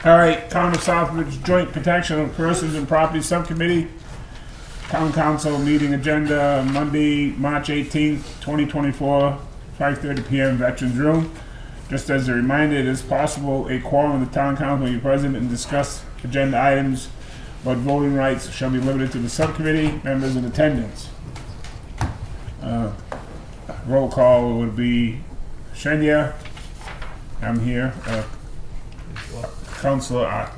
All right, Town of Southbridge Joint Protection of Persons and Property Subcommittee. Town Council meeting agenda Monday, March 18th, 2024, 5:30 p.m. Veterans Room. Just as a reminder, it is possible a quorum of the Town Council will be present and discuss agenda items, but voting rights shall be limited to the subcommittee members in attendance. Roll call would be Shenya. I'm here. Councilor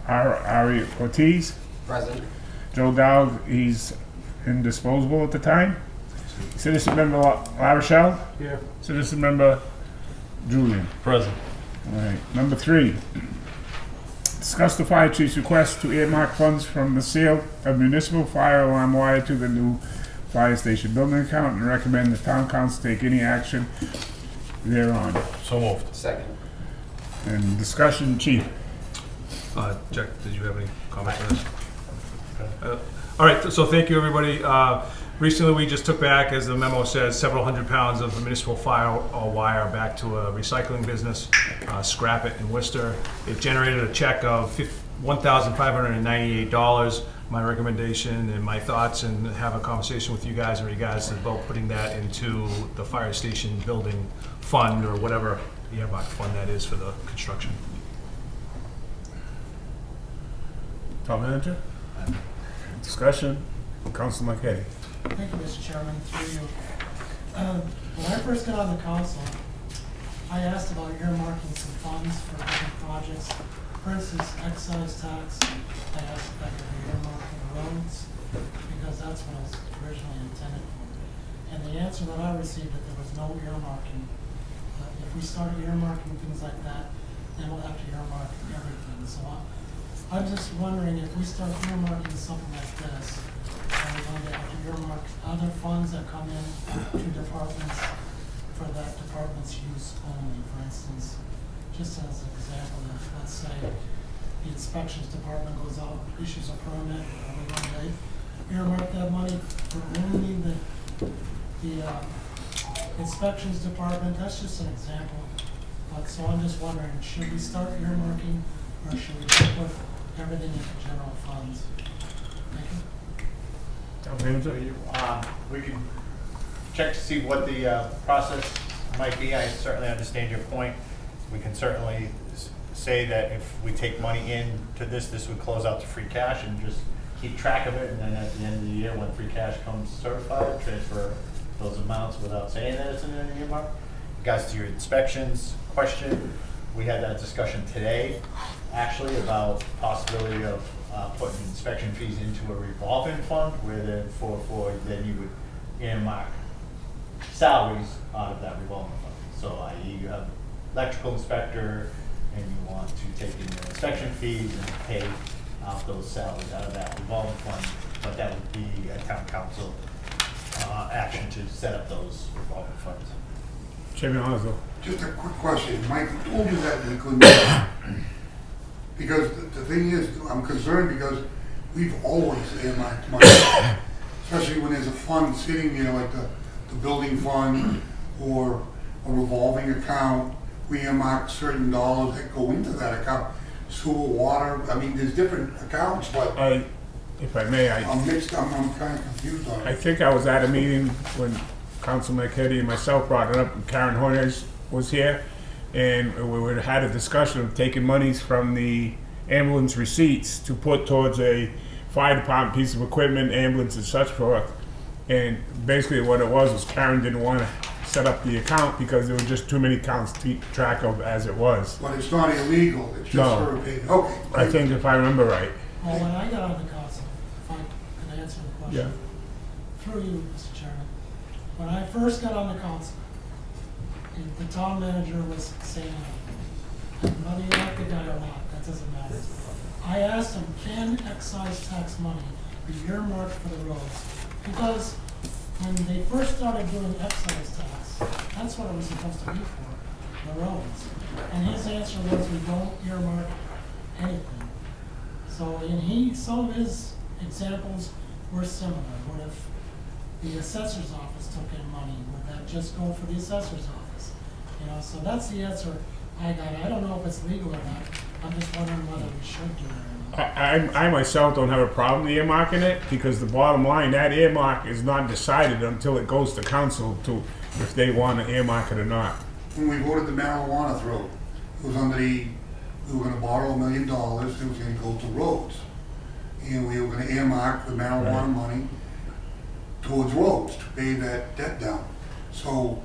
Ari Ortiz. Present. Joe Dowd, he's indisposable at the time. Citizen member La Rochelle. Here. Citizen member Julian. Present. All right. Number 3. Discuss the fire chief's request to earmark funds from the sale of municipal fire alarm wire to the new fire station building account and recommend the town council take any action thereon. So moved. Second. And discussion, chief. Jack, did you have any comments on this? All right, so thank you, everybody. Recently, we just took back, as the memo says, several hundred pounds of municipal fire wire back to a recycling business, Scrap It in Worcester. It generated a check of $1,598. My recommendation and my thoughts, and have a conversation with you guys in regards to about putting that into the fire station building fund or whatever earmark fund that is for the construction. Town manager? Discussion, Council McKay. Thank you, Mr. Chairman, through you. When I first got on the council, I asked about earmarking some funds for different projects. For instance, excise tax, I asked if I could be earmarked for the roads, because that's what it was originally intended for. And the answer that I received, that there was no earmarking. If we start earmarking things like that, then we'll have to earmark everything. So I'm just wondering, if we start earmarking something like this, are we going to have to earmark other funds that come in to departments for that department's use only? For instance, just as an example, if, let's say, the inspections department goes out, issues a permit, are we going to earmark that money for only the inspections department? That's just an example. But so I'm just wondering, should we start earmarking, or should we just put everything into general funds? Thank you. We can check to see what the process might be. I certainly understand your point. We can certainly say that if we take money into this would close out to free cash and just keep track of it, and then at the end of the year, when free cash comes certified, transfer those amounts without saying that it's in an earmark. Regards to your inspections question, we had that discussion today, actually, about possibility of putting inspection fees into a revolving fund, where then then you would earmark salaries out of that revolving fund. So i.e. you have electrical inspector and you want to take in your inspection fees and pay out those salaries out of that revolving fund, but that would be a town council action to set up those revolving funds. Chairman Oslo. Just a quick question. Mike told you that we couldn't do that. Because the thing is, I'm concerned because we've always earmarked money, especially when there's a fund sitting there like the building fund or a revolving account. We earmark certain dollars that go into that account. Sewer, water, I mean, there's different accounts, but If I may, I'm kind of confused on I it. think I was at a meeting when Councilman McKinney and myself brought it up, and Karen Horners was here, and we had a discussion of taking monies from the ambulance receipts to put towards a fire department piece of equipment, ambulance and such forth. And basically what it was Karen didn't want to set up the account because there were just too many accounts to keep track of as it was. But it's not illegal, it's just No. her opinion. Okay. I think if I remember right. Well, when I got on the council, if I could answer the question. Yeah. Through you, Mr. Chairman. When I first got on the council, the town manager was saying, whether you like the guy or not, that doesn't matter. I asked him, can excise tax money be earmarked for the roads? Because when they first started doing excise tax, that's what it was supposed to be for, the roads. And his answer was, we don't earmark anything. So, and some of his examples were similar. What if the assessor's office took in money? Would that just go for the assessor's office? You know, so that's the answer I got. I don't know if it's legal or not, I'm just wondering whether we should do it. I myself don't have a problem earmarking it, because the bottom line, that earmark is not decided until it goes to council to, if they want to earmark it or not. When we voted the marijuana through, it was under the, we were gonna borrow $1 million, it was gonna go to roads. And we were gonna earmark the marijuana money towards roads to pay that debt down. So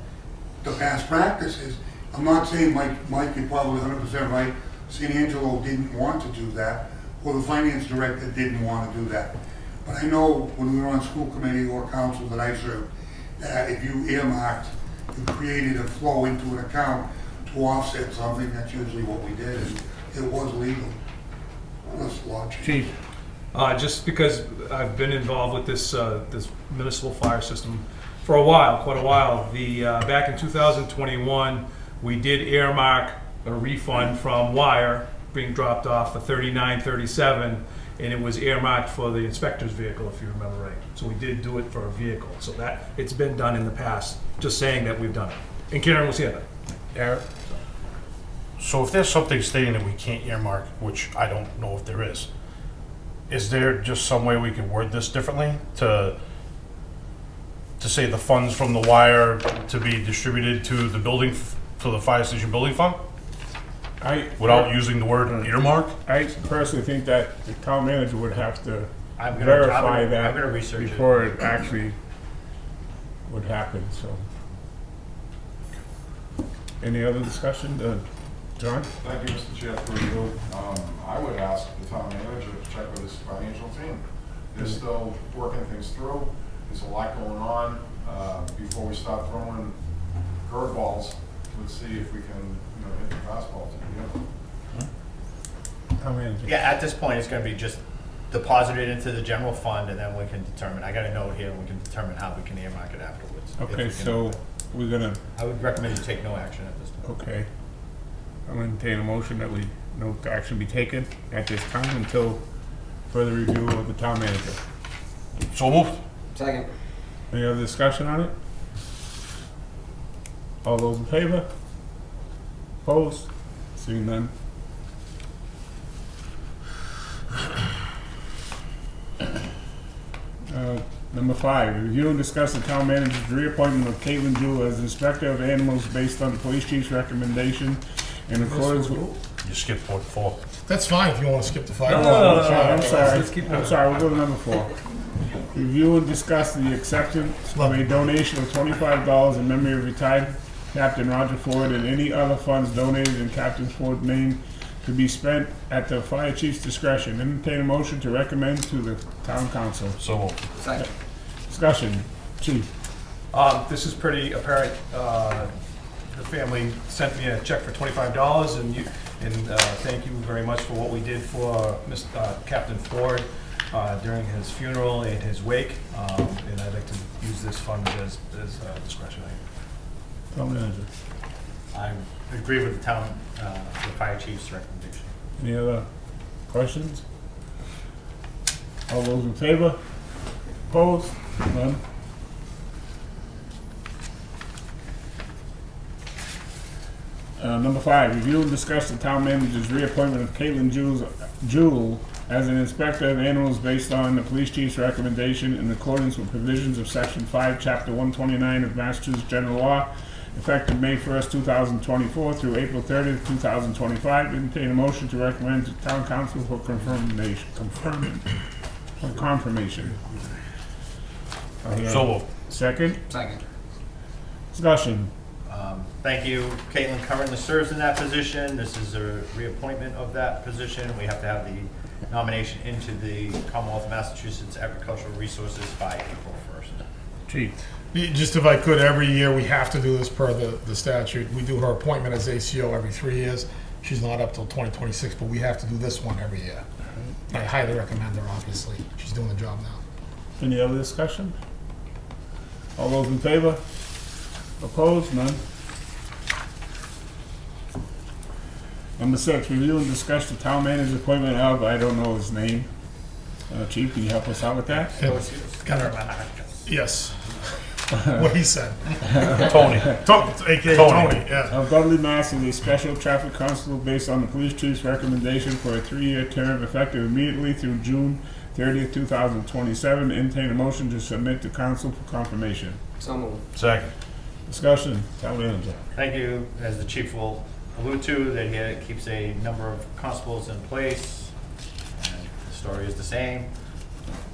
the past practice is, I'm not saying Mike is probably 100% right, San Angelo didn't want to do that, or the finance director didn't want to do that. But I know when we were on school committee or council that I served, that if you earmarked, you created a flow into an account to offset something, that's usually what we did, and it was legal. Unless the law changed. Chief, Just because I've been involved with this municipal fire system for a while, quite a while. Back in 2021, we did earmark a refund from Wire being dropped off for $39.37, and it was earmarked for the inspector's vehicle, if you remember right. So we did do it for a vehicle. So that, it's been done in the past, just saying that we've done it. And Karen was here. Eric? So if there's something stating that we can't earmark, which I don't know if there is there just some way we could word this differently to say the funds from the Wire to be distributed to the building, to the fire station building fund, without using the word earmark? I personally think that the town manager would have to I'm gonna verify that I'm gonna research it. before it actually would happen, so. Any other discussion? John? Thank you, Mr. Chair, for review. I would ask the town manager to check with his financial team. They're still working things through. There's a lot going on. Before we start throwing curveballs, let's see if we can, hit the fastball to begin. Town manager. Yeah, at this point, it's gonna be just deposited into the general fund, and then we can determine, I got a note here, and we can determine how we can earmark it afterwards. if we Okay, can. so we're gonna, I would recommend you take no action at this time. okay. I'm gonna entertain a motion that no action be taken at this time until further review of the town manager. So moved. Second. Any other discussion on it? All those in favor? Opposed? Seeing none. Number 5, review and discuss the town manager's reappointment of Caitlin Jewell as inspector of animals based on the police chief's recommendation in accordance with. You skipped point 4. That's fine if you want to skip the fire. I'm sorry, we'll go to number 4. Review and discuss the acceptance of a donation of $25 in memory of retired Captain Roger Ford and any other funds donated in Captain Ford's name to be spent at the fire chief's discretion. Entertain a motion to recommend to the town council. So moved. Second. Discussion. Chief. This is pretty apparent. The family sent me a check for $25, and thank you very much for what we did for Captain Ford during his funeral and his wake. And I'd like to use this fund as discretionary. Town manager. I agree with the town, the fire chief's recommendation. Any other questions? All those in favor? Opposed? None? Number 5, review and discuss the town manager's reappointment of Caitlin Jewell as an inspector of animals based on the police chief's recommendation in accordance with provisions of Section 5, Chapter 129 of Massachusetts General Law, effective May 1st, 2024 through April 30th, 2025. Entertain a motion to recommend to town council for confirmation. So moved. Second? Second. Discussion. Thank you. Caitlin currently serves in that position. This is a reappointment of that position. We have to have the nomination into the Commonwealth of Massachusetts Agricultural Resources by April 1st. Chief. Just if I could, every year we have to do this per the statute. We do her appointment as ACO every 3 years. She's not up till 2026, but we have to do this one every year. I highly recommend her, obviously. She's doing the job now. Any other discussion? All those in favor? Opposed? None? Number 6, review and discuss the town manager's appointment of, I don't know his name. Chief, can you help us out with that? Yes. what he said. Tony. AKA Tony. Tony, yeah. Of Dudley, Mass. is a special traffic constable based on the police chief's recommendation for a 3-year term effective immediately through June 30th, 2027. Entertain a motion to submit to council for confirmation. So moved. Second. Discussion, town manager. Thank you. As the chief will allude to, that he keeps a number of constables in place. And the story is the same.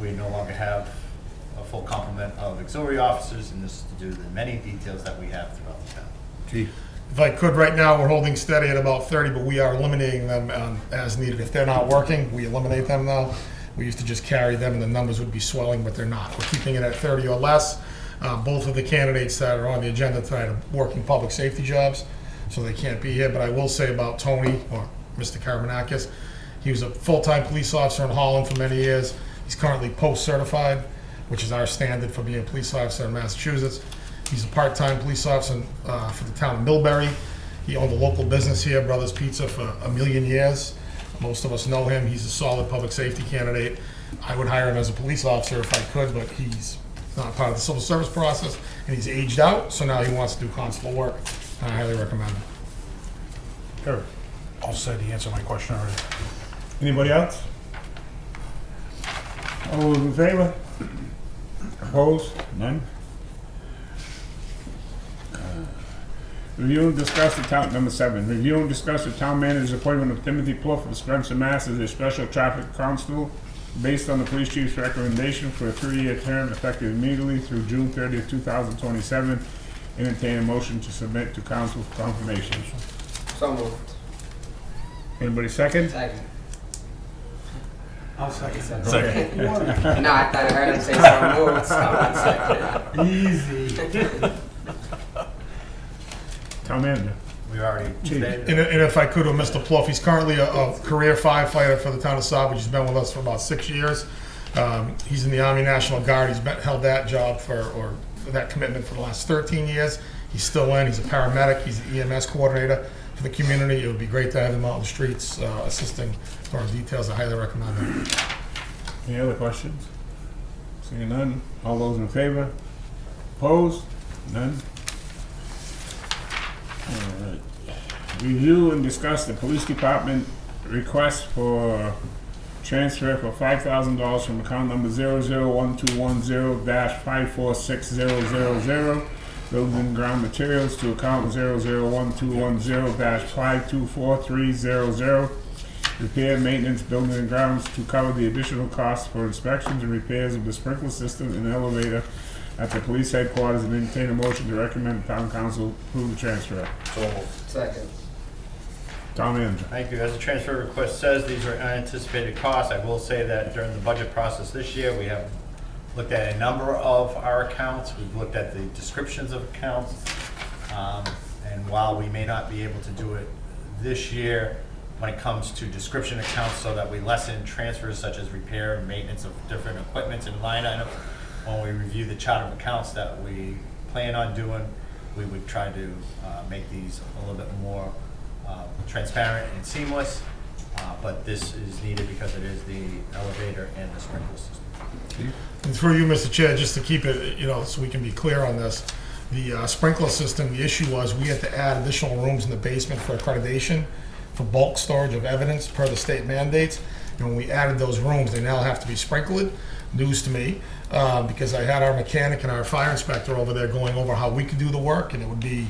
We no longer have a full complement of auxiliary officers, and this is to do the many details that we have throughout the town. Chief. If I could, right now, we're holding steady at about 30, but we are eliminating them as needed. If they're not working, we eliminate them now. We used to just carry them and the numbers would be swelling, but they're not. We're keeping it at 30 or less. Both of the candidates that are on the agenda tonight are working public safety jobs, so they can't be here. But I will say about Tony, or Mr. Karamanakis, he was a full-time police officer in Holland for many years. He's currently post-certified, which is our standard for being a police officer in Massachusetts. He's a part-time police officer for the town of Millbury. He owned a local business here, Brothers Pizza, for 1,000,000 years. Most of us know him. He's a solid public safety candidate. I would hire him as a police officer if I could, but he's not part of the civil service process, and he's aged out, so now he wants to do constable work. I highly recommend it. Sure. All said, he answered my question already. Anybody else? All those in favor? Opposed? None? Review and discuss the town, number 7, review and discuss the town manager's appointment of Timothy Pluff of Spencer, Mass. as a special traffic constable based on the police chief's recommendation for a 3-year term effective immediately through June 30th, 2027. Entertain a motion to submit to council for confirmation. So moved. Anybody second? Second. I'll second. Second. No, I thought I heard him say so moved, so I second. Easy. Town manager. We already Chief. stated. And if I could, with Mr. Pluff, he's currently a career firefighter for the town of Sawbridge. He's been with us for about 6 years. He's in the Army National Guard. He's held that job or that commitment for the last 13 years. He's still in. He's a paramedic. He's an EMS coordinator for the community. It would be great to have him out in the streets assisting for our details. I highly recommend it. Any other questions? Seeing none, all those in favor? Opposed? None? All right. Review and discuss the police department request for transfer for $5,000 from account number 001210-546000, building and ground materials, to account 001210-524300, repair, maintenance, building and grounds, to cover the additional costs for inspections and repairs of the sprinkler system and elevator at the police headquarters, and entertain a motion to recommend the town council approve the transfer. So moved. Second. Town manager. Thank you. As the transfer request says, these are unanticipated costs. I will say that during the budget process this year, we have looked at a number of our accounts. We've looked at the descriptions of accounts. And while we may not be able to do it this year, when it comes to description accounts, so that we lessen transfers such as repair and maintenance of different equipment and line items, when we review the chart of accounts that we plan on doing, we would try to make these a little bit more transparent and seamless, but this is needed because it is the elevator and the sprinkler system. And through you, Mr. Chair, just to keep it, so we can be clear on this, the sprinkler system, the issue was we had to add additional rooms in the basement for accreditation, for bulk storage of evidence per the state mandates. And when we added those rooms, they now have to be sprinkled. News to me, because I had our mechanic and our fire inspector over there going over how we could do the work, and it would be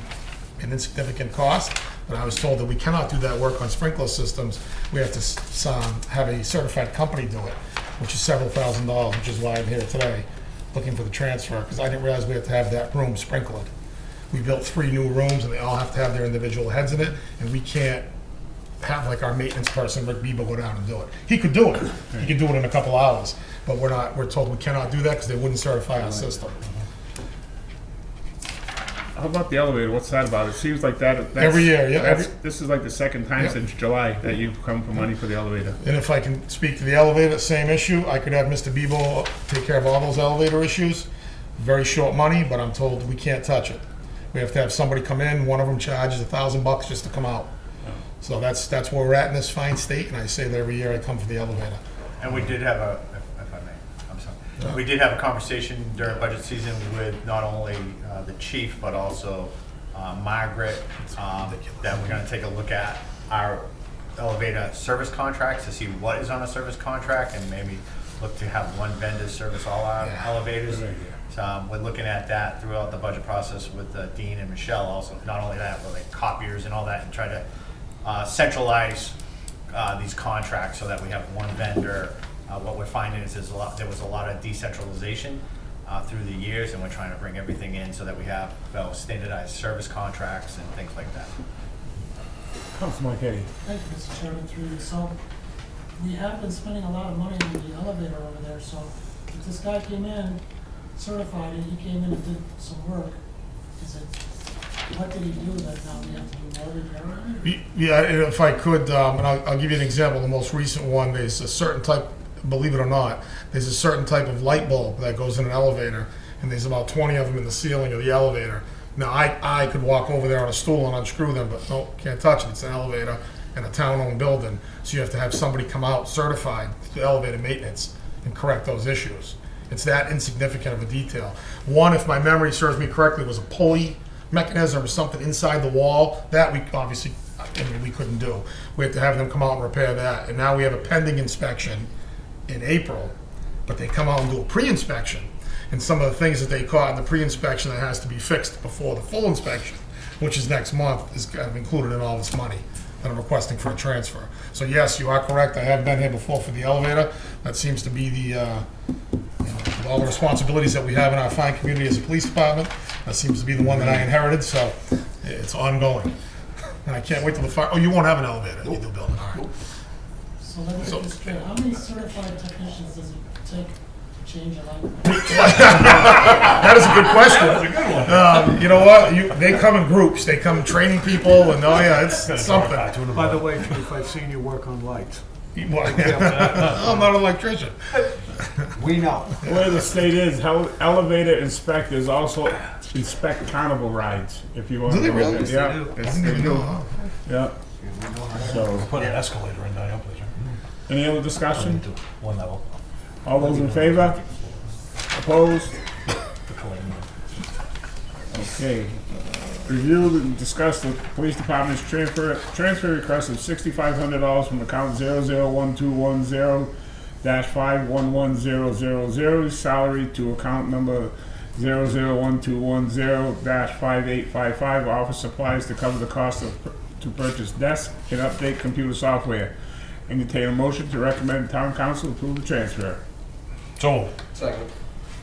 an insignificant cost. But I was told that we cannot do that work on sprinkler systems. We have to have a certified company do it, which is several $1,000s, which is why I'm here today, looking for the transfer, because I didn't realize we had to have that room sprinkled. We built 3 new rooms, and they all have to have their individual heads in it, and we can't have like our maintenance person, Rick Bebo, go down and do it. He could do it. He could do it in a couple hours, but we're told we cannot do that because they wouldn't certify our system. How about the elevator? What's that about? It seems like that's Every year, yeah. This is like the second time Yeah. since July that you've come for money for the elevator. And if I can speak to the elevator, same issue. I could have Mr. Bebo take care of all those elevator issues. Very short money, but I'm told we can't touch it. We have to have somebody come in. One of them charges $1,000 just to come out. So that's where we're at in this fine state, and I say that every year I come for the elevator. And we did have if I may, I'm sorry. We did have a conversation during budget season with not only the chief, but also Margaret, that we're gonna take a look at our elevator service contracts to see what is on a service contract and maybe look to have one vendor service all our elevators. So we're looking at that throughout the budget process with Dean and Michelle also. Not only that, but like copiers and all that, and try to centralize these contracts so that we have one vendor. What we're finding is there was a lot of decentralization through the years, and we're trying to bring everything in so that we have standardized service contracts and things like that. Councilman Katie. Thank you, Mr. Chairman, through you. So, we have been spending a lot of money on the elevator over there, so if this guy came in, certified, and he came in and did some work, what did he do that now we have to do more repair on it? Yeah, and if I could, and I'll give you an example, the most recent one, there's a certain type, believe it or not, there's a certain type of light bulb that goes in an elevator, and there's about 20 of them in the ceiling of the elevator. Now, I could walk over there on a stool and unscrew them, but no, can't touch it. It's an elevator in a town-owned building, so you have to have somebody come out certified to elevator maintenance and correct those issues. It's that insignificant of a detail. One, if my memory serves me correctly, was a pulley mechanism or something inside the wall. That we obviously, we couldn't do. We had to have them come out and repair that. And now we have a pending inspection in April, but they come out and do a pre-inspection. And some of the things that they caught in the pre-inspection that has to be fixed before the full inspection, which is next month, is kind of included in all this money that I'm requesting for a transfer. So yes, you are correct. I have been here before for the elevator. That seems to be the, with all the responsibilities that we have in our fine community as a police department, that seems to be the one that I inherited, so it's ongoing. And I can't wait till the fire, oh, you won't have an elevator in your new building, all right. So let me get this straight. How many certified technicians does it take to change a light bulb? That is a good question. That was a good one. You know what? They come in groups. They come training people, and oh yeah, it's something. By the way, Chief, I've seen you work on lights. Well, I'm not an electrician. We know. Where the state is, elevator inspectors also inspect carnival rides, if you want Do to they know really? that. Yeah, I didn't even know. yeah. So, Put an escalator in there, please. any other discussion? One level. All those in favor? Opposed? Okay. Review and discuss the police department's transfer request of $6,500 from account 001210-511000 salary to account number 001210-5855 office supplies to cover the cost to purchase desk and update computer software. Entertain a motion to recommend town council approve the transfer. So, Second.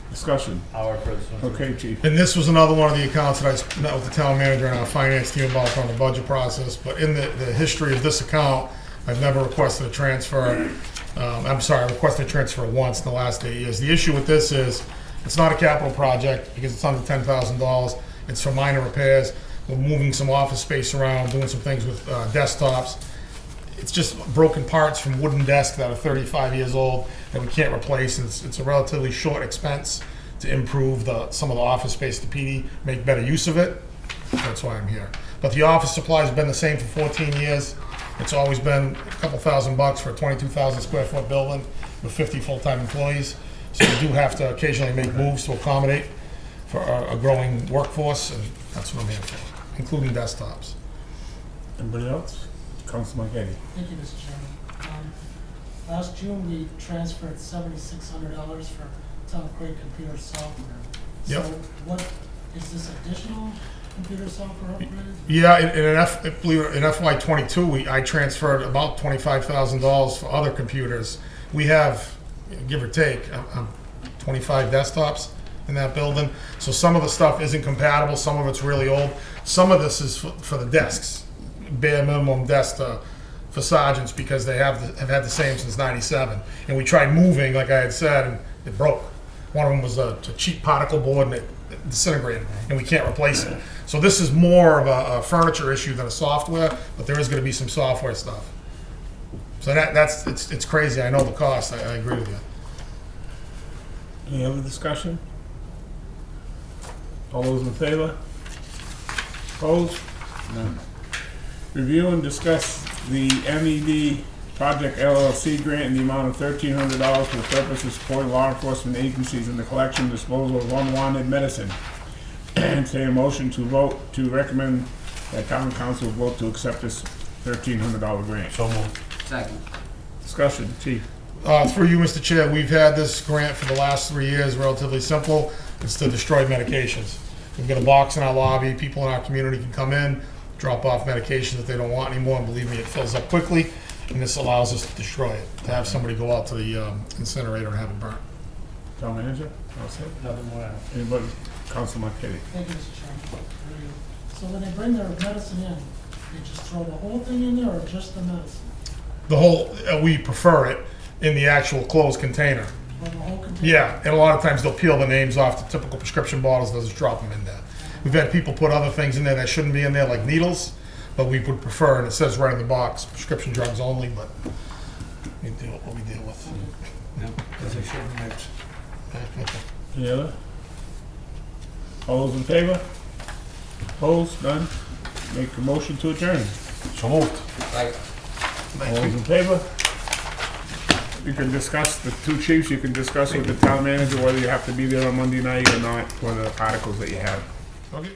Discussion. Howard for this one. Okay, chief. And this was another one of the accounts that I met with the town manager and our finance team about on the budget process. But in the history of this account, I've never requested a transfer. I'm sorry, I requested a transfer once in the last 8 years. The issue with this is it's not a capital project because it's under $10,000. It's for minor repairs. We're moving some office space around, doing some things with desktops. It's just broken parts from wooden desks that are 35 years old that we can't replace. And it's a relatively short expense to improve some of the office space to PD, make better use of it. That's why I'm here. But the office supply has been the same for 14 years. It's always been a couple $1,000 for a 22,000 square foot building with 50 full-time employees. So we do have to occasionally make moves to accommodate for a growing workforce, and that's what I'm here for, including desktops. Anybody else? Councilman Getty. Thank you, Mr. Chairman. Last June, we transferred $7,600 for town credit computer software. Yep. So what, is this additional computer software upgrade? Yeah, in FY22, I transferred about $25,000 for other computers. We have, give or take, 25 desktops in that building. So some of the stuff isn't compatible, some of it's really old. Some of this is for the desks, bare minimum desk for sergeants, because they have had the same since '97. And we tried moving, like I had said, and it broke. One of them was a cheap particle board, and it disintegrated, and we can't replace it. So this is more of a furniture issue than a software, but there is going to be some software stuff. So it's crazy. I know the cost. I agree with you. Any other discussion? All those in favor? Opposed? None. Review and discuss the MED Project LLC grant in the amount of $1,300 for the purpose of supporting law enforcement agencies in the collection and disposal of unwanted medicine. Entertain a motion to vote to recommend that town council vote to accept this $1,300 grant. So moved. Second. Discussion, chief. Through you, Mr. Chair, we've had this grant for the last 3 years, relatively simple. It's to destroy medications. We've got a box in our lobby. People in our community can come in, drop off medications that they don't want anymore, and believe me, it fills up quickly. And this allows us to destroy it, to have somebody go out to the incinerator and have it burnt. Town manager, all set? Nothing more. Anybody? Councilman Marquetti. Thank you, Mr. Chairman. So when they bring their medicine in, they just throw the whole thing in there or just the medicine? The whole, we prefer it in the actual closed container. Or the whole container? Yeah, and a lot of times they'll peel the names off the typical prescription bottles, they'll just drop them in there. We've had people put other things in there that shouldn't be in there, like needles, but we would prefer, and it says right in the box, prescription drugs only, but we deal with what we deal with. Any other? All those in favor? Opposed? None? Make a motion to adjourn. So moved. Like, All those in favor? You can discuss, the two chiefs, you can discuss with the town manager whether you have to be there on Monday night or not for the articles that you have. Okay.